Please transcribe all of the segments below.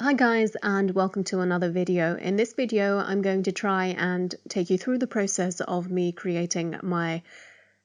Hi guys, and welcome to another video. In this video I'm going to try and take you through the process of me creating my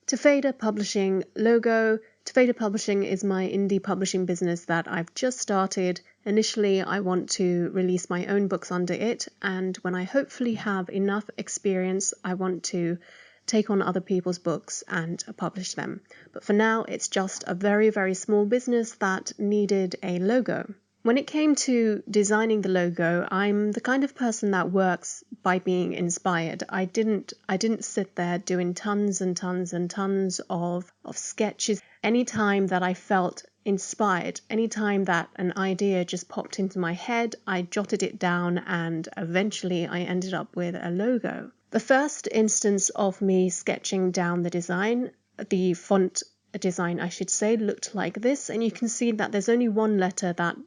Tafeda Publishing logo. Tafeda Publishing is my indie publishing business that I've just started. Initially I want to release my own books under it, and when I hopefully have enough experience I want to take on other people's books and publish them. But for now it's just a very small business that needed a logo. When it came to designing the logo, I'm the kind of person that works by being inspired. I didn't sit there doing tons and tons of sketches. Anytime that I felt inspired, anytime that an idea just popped into my head, I jotted it down and eventually I ended up with a logo. The first instance of me sketching down the design, the font design I should say, looked like this, and you can see that there's only one letter that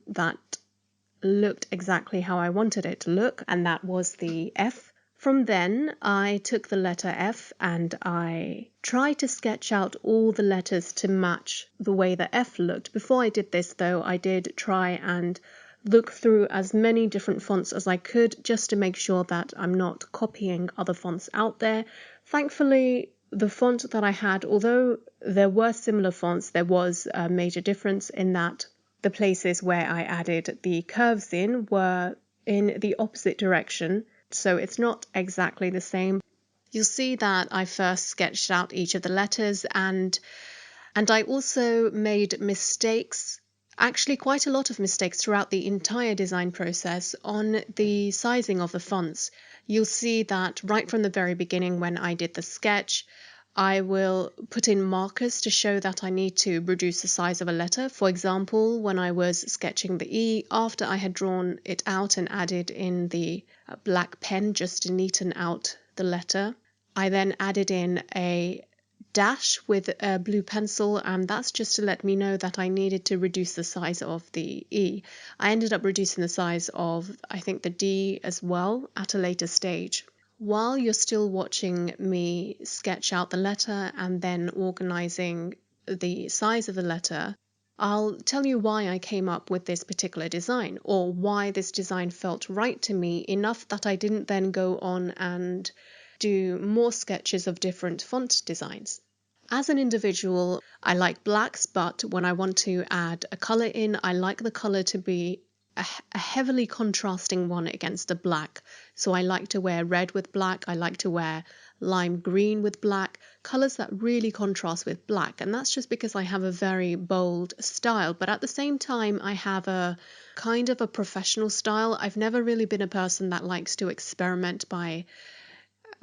looked exactly how I wanted it to look, and that was the F. From then I took the letter F and I tried to sketch out all the letters to match the way the F looked. Before I did this though, I did try and look through as many different fonts as I could just to make sure that I'm not copying other fonts out there. Thankfully, the font that I had, although there were similar fonts, there was a major difference in that the places where I added the curves in were in the opposite direction, so it's not exactly the same. You'll see that I first sketched out each of the letters and I also made mistakes, actually quite a lot of mistakes throughout the entire design process on the sizing of the fonts. You'll see that right from the very beginning when I did the sketch, I will put in markers to show that I need to reduce the size of a letter. For example, when I was sketching the E, after I had drawn it out and added in the black pen just to neaten out the letter, I then added in a dash with a blue pencil, and that's just to let me know that I needed to reduce the size of the E. I ended up reducing the size of, I think, the D as well at a later stage. While you're still watching me sketch out the letter and then organizing the size of the letter, I'll tell you why I came up with this particular design, or why this design felt right to me enough that I didn't then go on and do more sketches of different font designs. As an individual, I like blacks, but when I want to add a color in, I like the color to be a heavily contrasting one against a black. So I like to wear red with black, I like to wear lime green with black, colors that really contrast with black. And that's just because I have a very bold style, but at the same time I have a kind of a professional style. I've never really been a person that likes to experiment by,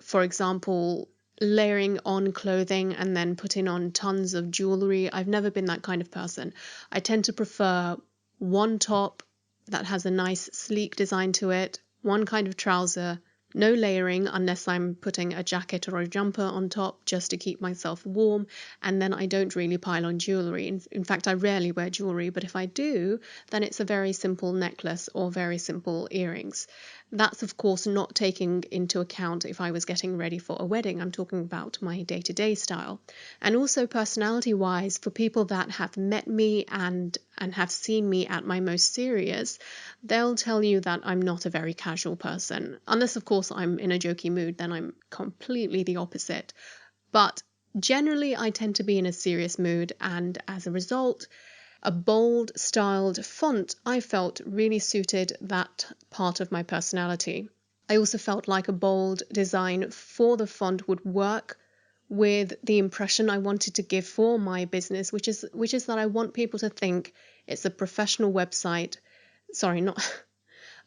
for example, layering on clothing and then putting on tons of jewelry. I've never been that kind of person. I tend to prefer one top that has a nice sleek design to it, one kind of trouser, no layering unless I'm putting a jacket or a jumper on top just to keep myself warm, and then I don't really pile on jewelry. In fact, I rarely wear jewelry, but if I do, then it's a very simple necklace or very simple earrings. That's of course not taking into account if I was getting ready for a wedding. I'm talking about my day-to-day style. And also personality-wise, for people that have met me and have seen me at my most serious, they'll tell you that I'm not a very casual person. Unless of course I'm in a jokey mood, then I'm completely the opposite. But generally I tend to be in a serious mood, and as a result, a bold styled font I felt really suited that part of my personality. I also felt like a bold design for the font would work with the impression I wanted to give for my business, which is that I want people to think it's a professional website. Sorry, not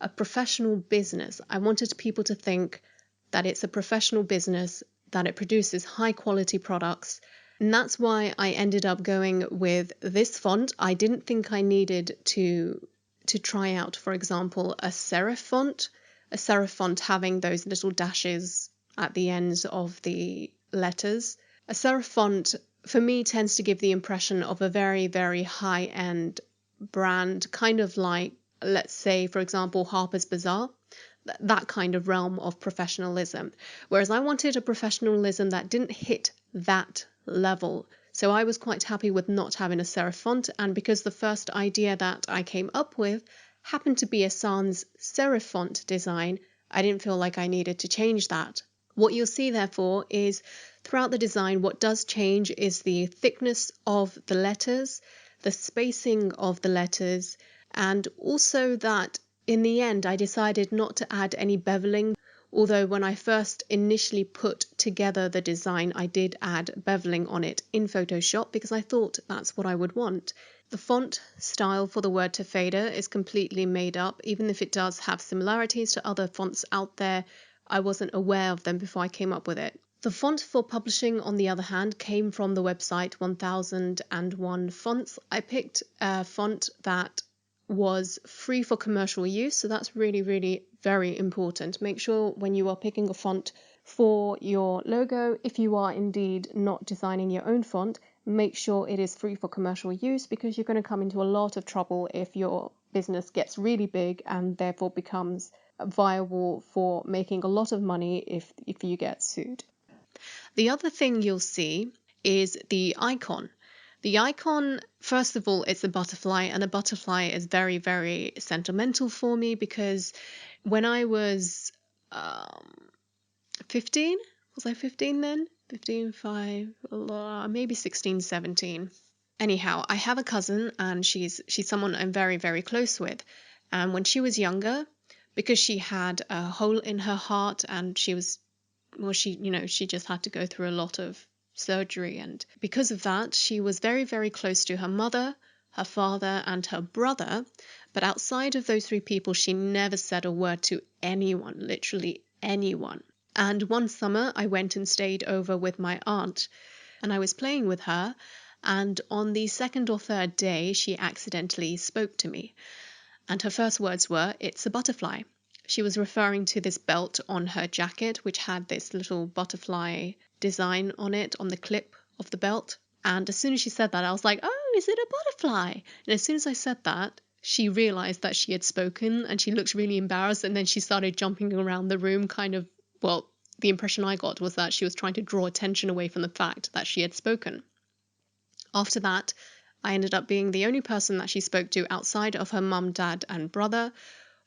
a professional business. I wanted people to think that it's a professional business, that it produces high quality products. And that's why I ended up going with this font. I didn't think I needed to try out, for example, a serif font having those little dashes at the ends of the letters. A serif font for me tends to give the impression of a very high-end brand, kind of like, let's say, for example, Harper's Bazaar. That kind of realm of professionalism. Whereas I wanted a professionalism that didn't hit that level. So I was quite happy with not having a serif font, and because the first idea that I came up with happened to be a sans serif font design, I didn't feel like I needed to change that. What you'll see, therefore, is throughout the design, what does change is the thickness of the letters, the spacing of the letters, and also that in the end, I decided not to add any beveling. Although when I first initially put together the design, I did add beveling on it in Photoshop because I thought that's what I would want. The font style for the word Tefeda is completely made up, even if it does have similarities to other fonts out there. I wasn't aware of them before I came up with it. The font for publishing, on the other hand, came from the website 1001 Fonts. I picked a font that was free for commercial use, so that's really, really very important. Make sure when you are picking a font for your logo, if you are indeed not designing your own font, make sure it is free for commercial use, because you're going to come into a lot of trouble if your business gets really big and therefore becomes viable for making a lot of money if you get sued. The other thing you'll see is the icon. The icon, first of all, it's a butterfly, and a butterfly is very, very sentimental for me because when I was 15, was I 15 then? 15, 5, maybe 16, 17. Anyhow, I have a cousin, and she's someone I'm very, very close with. And when she was younger, because she had a hole in her heart and she just had to go through a lot of surgery, and because of that she was very, very close to her mother, her father, and her brother. But outside of those three people, she never said a word to anyone, literally anyone. And one summer I went and stayed over with my aunt, and I was playing with her, and on the second or third day she accidentally spoke to me, and her first words were, "It's a butterfly." She was referring to this belt on her jacket, which had this little butterfly design on it, on the clip of the belt. And as soon as she said that, I was like, "Oh, is it a butterfly?" And as soon as I said that, she realized that she had spoken, and she looked really embarrassed, and then she started jumping around the room, the impression I got was that she was trying to draw attention away from the fact that she had spoken. After that, I ended up being the only person that she spoke to outside of her mum, dad, and brother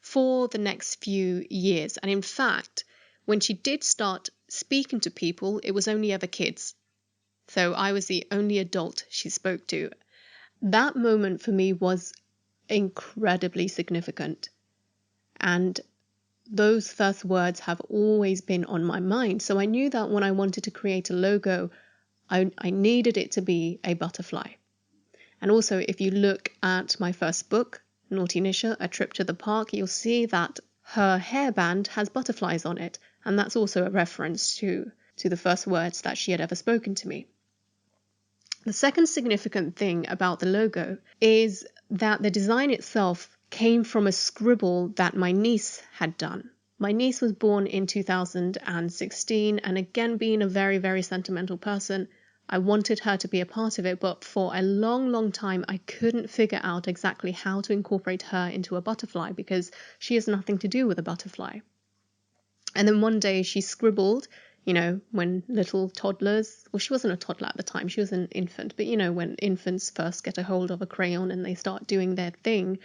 for the next few years. And in fact, when she did start speaking to people, it was only ever kids. So I was the only adult she spoke to. That moment for me was incredibly significant. And those first words have always been on my mind. So I knew that when I wanted to create a logo, I needed it to be a butterfly. And also, if you look at my first book, Naughty Nisha, A Trip to the Park, you'll see that her hairband has butterflies on it. And that's also a reference to the first words that she had ever spoken to me. The second significant thing about the logo is that the design itself came from a scribble that my niece had done. My niece was born in 2016, and again, being a very, very sentimental person, I wanted her to be a part of it, but for a long, long time, I couldn't figure out exactly how to incorporate her into a butterfly because she has nothing to do with a butterfly. And then one day she scribbled, when little toddlers, well, she wasn't a toddler at the time, she was an infant, but when infants first get a hold of a crayon and they start doing their thing,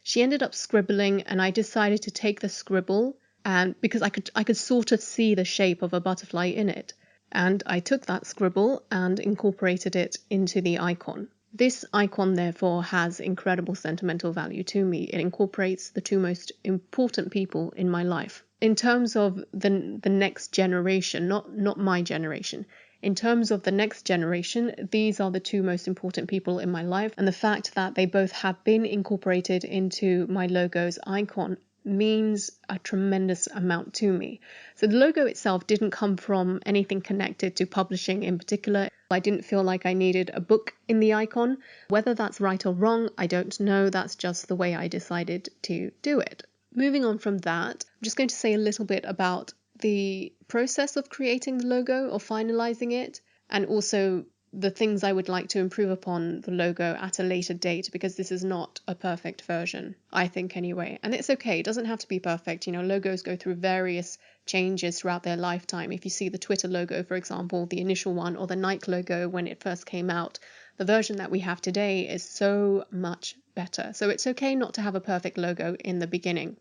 she ended up scribbling, and I decided to take the scribble, and because I could sort of see the shape of a butterfly in it. And I took that scribble and incorporated it into the icon. This icon, therefore, has incredible sentimental value to me. It incorporates the two most important people in my life. In terms of the next generation, not my generation, in terms of the next generation, these are the two most important people in my life. And the fact that they both have been incorporated into my logo's icon means a tremendous amount to me. So the logo itself didn't come from anything connected to publishing in particular. I didn't feel like I needed a book in the icon. Whether that's right or wrong, I don't know. That's just the way I decided to do it. Moving on from that, I'm just going to say a little bit about the process of creating the logo or finalizing it, and also the things I would like to improve upon the logo at a later date, because this is not a perfect version, I think anyway. And it's okay, it doesn't have to be perfect. Logos go through various changes throughout their lifetime. If you see the Twitter logo, for example, the initial one, or the Nike logo when it first came out, the version that we have today is so much better. So it's okay not to have a perfect logo in the beginning.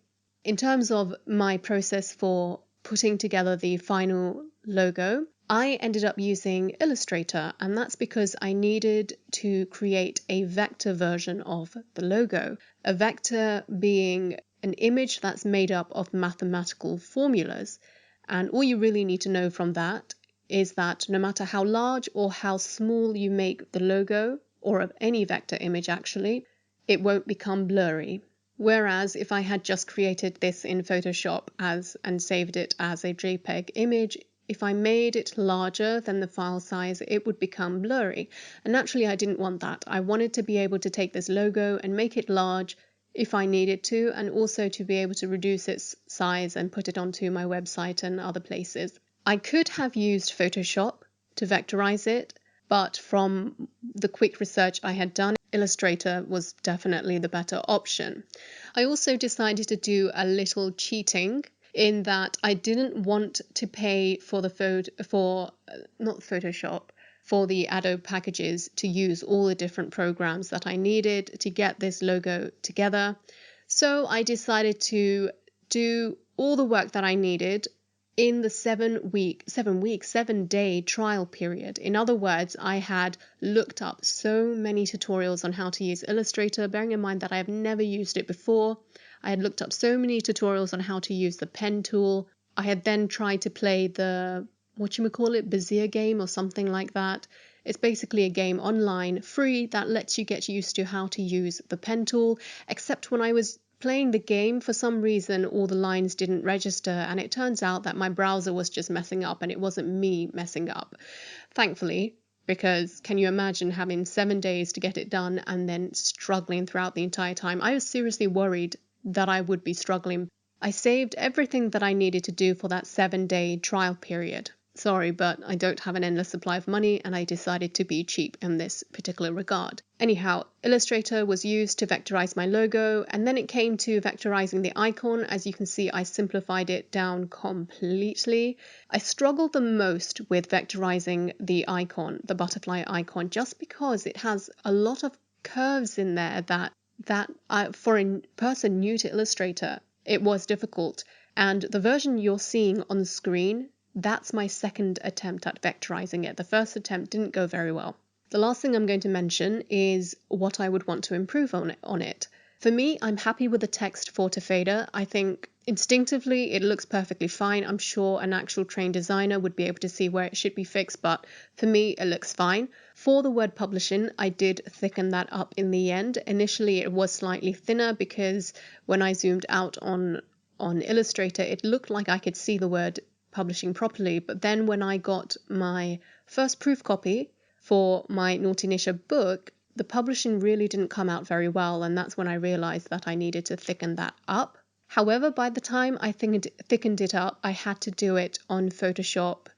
In terms of my process for putting together the final logo, I ended up using Illustrator, and that's because I needed to create a vector version of the logo. A vector being an image that's made up of mathematical formulas. And all you really need to know from that is that no matter how large or how small you make the logo, or of any vector image actually, it won't become blurry. Whereas if I had just created this in Photoshop and saved it as a JPEG image, if I made it larger than the file size, it would become blurry. And naturally, I didn't want that. I wanted to be able to take this logo and make it large if I needed to, and also to be able to reduce its size and put it onto my website and other places. I could have used Photoshop to vectorize it, but from the quick research I had done, Illustrator was definitely the better option. I also decided to do a little cheating in that I didn't want to pay for the Adobe packages to use all the different programs that I needed to get this logo together. So I decided to do all the work that I needed in the 7-day trial period. In other words, I had looked up so many tutorials on how to use Illustrator, bearing in mind that I have never used it before. I had looked up so many tutorials on how to use the pen tool. I had then tried to play the, Bezier game or something like that. It's basically a game online, free, that lets you get used to how to use the pen tool, except when I was playing the game, for some reason, all the lines didn't register, and it turns out that my browser was just messing up and it wasn't me messing up. Thankfully, because can you imagine having 7 days to get it done and then struggling throughout the entire time? I was seriously worried that I would be struggling. I saved everything that I needed to do for that 7-day trial period. Sorry, but I don't have an endless supply of money, and I decided to be cheap in this particular regard. Anyhow, Illustrator was used to vectorize my logo, and then it came to vectorizing the icon. As you can see, I simplified it down completely. I struggled the most with vectorizing the icon, the butterfly icon, just because it has a lot of curves in there that for a person new to Illustrator, it was difficult. And the version you're seeing on the screen, that's my second attempt at vectorizing it. The first attempt didn't go very well. The last thing I'm going to mention is what I would want to improve on it. For me, I'm happy with the text for Tefeda. I think instinctively it looks perfectly fine. I'm sure an actual trained designer would be able to see where it should be fixed, but for me, it looks fine. For the word publishing, I did thicken that up in the end. Initially, it was slightly thinner because when I zoomed out on Illustrator, it looked like I could see the word publishing properly, but then when I got my first proof copy for my Naughty Nisha book, the publishing really didn't come out very well, and that's when I realized that I needed to thicken that up. However, by the time I thickened it up, I had to do it on Photoshop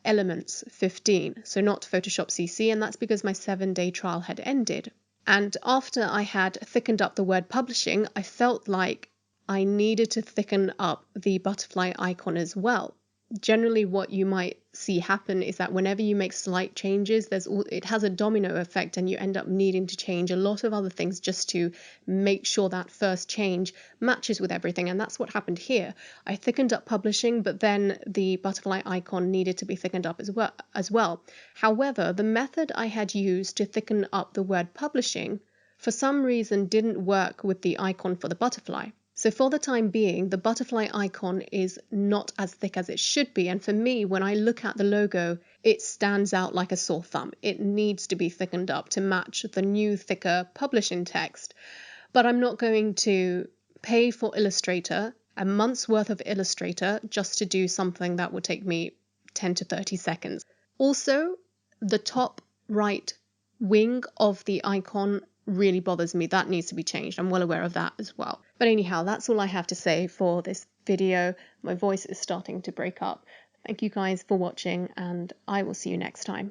Elements 15, so not Photoshop CC, and that's because my 7-day trial had ended. And after I had thickened up the word publishing, I felt like I needed to thicken up the butterfly icon as well. Generally, what you might see happen is that whenever you make slight changes, it has a domino effect, and you end up needing to change a lot of other things just to make sure that first change matches with everything. And that's what happened here. I thickened up publishing, but then the butterfly icon needed to be thickened up as well. However, the method I had used to thicken up the word publishing for some reason didn't work with the icon for the butterfly. So for the time being, the butterfly icon is not as thick as it should be. And for me, when I look at the logo, it stands out like a sore thumb. It needs to be thickened up to match the new, thicker publishing text. But I'm not going to pay for Illustrator, a month's worth of Illustrator, just to do something that would take me 10 to 30 seconds. Also, the top right wing of the icon really bothers me. That needs to be changed. I'm well aware of that as well. But anyhow, that's all I have to say for this video. My voice is starting to break up. Thank you guys for watching, and I will see you next time.